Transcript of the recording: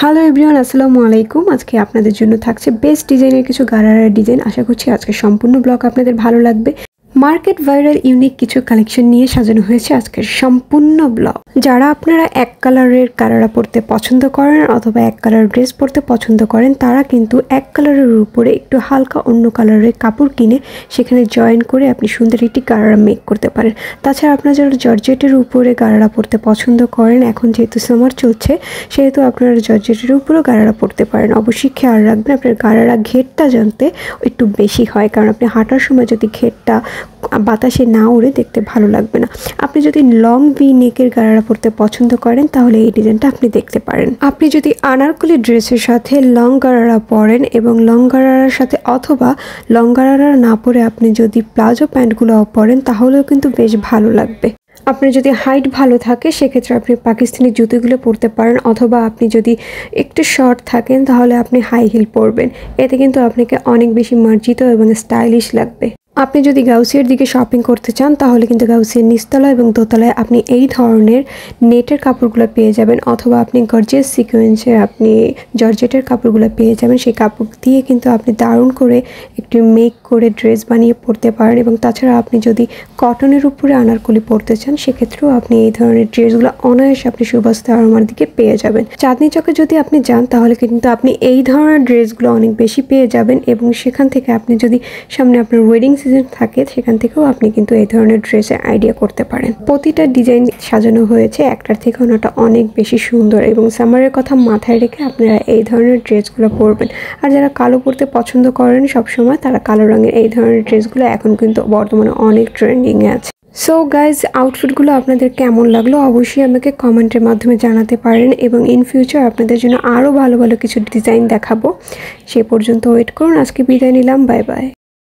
Hello everyone, আসসালামু আলাইকুম। আজকে আপনাদের জন্য থাকছে বেস্ট ডিজাইনের কিছু গারারা ডিজাইন। আশা করছি আজকে সম্পূর্ণ ব্লগ আপনাদের ভালো লাগবে। মার্কেট ভাইরাল ইউনিক কিছু কালেকশন নিয়ে সাজানো হয়েছে আজকের সম্পূর্ণ ব্লগ। যারা আপনারা এক কালারের গারারা পরতে পছন্দ করেন অথবা এক কালার ড্রেস পরতে পছন্দ করেন, তারা কিন্তু এক কালারের উপরে একটু হালকা অন্য কালারের কাপড় কিনে সেখানে জয়েন করে আপনি সুন্দর একটি গারারা মেক করতে পারেন। তাছাড়া আপনারা যারা জর্জেটের উপরে গারারা পরতে পছন্দ করেন, এখন যেহেতু সামার চলছে সেহেতু আপনারা জর্জেটের উপরেও গারারা পরতে পারেন। অবশ্যই খেয়াল রাখবেন আপনার গারারা ঘেরটা জানতে একটু বেশি হয়, কারণ আপনি হাঁটার সময় যদি ঘেরটা বাতাসে না উড়ে দেখতে ভালো লাগবে না। আপনি যদি লং ভি নেকের গারারা পরতে পছন্দ করেন তাহলে এই ডিজাইনটা আপনি দেখতে পারেন। আপনি যদি আনারকলি ড্রেসের সাথে লং গারারা পরেন এবং লং গারারার সাথে অথবা লং গারারা না পরে আপনি যদি প্লাজো প্যান্টগুলো পরেন তাহলেও কিন্তু বেশ ভালো লাগবে। আপনার যদি হাইট ভালো থাকে সেক্ষেত্রে আপনি পাকিস্তানি জুতোগুলো পরতে পারেন, অথবা আপনি যদি একটু শর্ট থাকেন তাহলে আপনি হাই হিল পরবেন। এতে কিন্তু আপনাকে অনেক বেশি মার্জিত এবং স্টাইলিশ লাগবে। আপনি যদি গাউসিয়ার দিকে শপিং করতে চান তাহলে কিন্তু গাউসিয়ার নিচতলা এবং দোতলায় আপনি এই ধরনের নেটের কাপড়গুলো পেয়ে যাবেন, অথবা আপনি গর্জিয়াস সিকোয়েন্সের আপনি জর্জেটের কাপড়গুলো পেয়ে যাবেন। সেই কাপড় দিয়ে কিন্তু আপনি দারুণ করে একটু মেক করে ড্রেস বানিয়ে পরতে পারেন। এবং তাছাড়া আপনি যদি কটনের উপরে আনারকলি পরতে চান সেক্ষেত্রেও আপনি এই ধরনের ড্রেসগুলো অনায়াসে আপনি সুবাস্তা আরমার দিকে পেয়ে যাবেন। চাঁদনি চকে যদি আপনি যান তাহলে কিন্তু আপনি এই ধরনের ড্রেসগুলো অনেক বেশি পেয়ে যাবেন, এবং সেখান থেকে আপনি যদি সামনে আপনার ওয়েডিং থাকে সেখান থেকেও আপনি কিন্তু এই ধরনের ড্রেসের আইডিয়া করতে পারেন। প্রতিটা ডিজাইন সাজানো হয়েছে একটার থেকে অন্যটা অনেক বেশি সুন্দর, এবং সামারের কথা মাথায় রেখে আপনারা এই ধরনের ড্রেসগুলো পরবেন। আর যারা কালো পরতে পছন্দ করেন সবসময়, তারা কালো রঙের এই ধরনের ড্রেসগুলো এখন কিন্তু বর্তমানে অনেক ট্রেন্ডিংয়ে আছে। সো গাইজ, আউটফিটগুলো আপনাদের কেমন লাগলো অবশ্যই আমাকে কমেন্টের মাধ্যমে জানাতে পারেন, এবং ইন ফিউচার আপনাদের জন্য আরও ভালো ভালো কিছু ডিজাইন দেখাবো। সে পর্যন্ত ওয়েট করুন। আজকে বিদায় নিলাম, বাই বাই।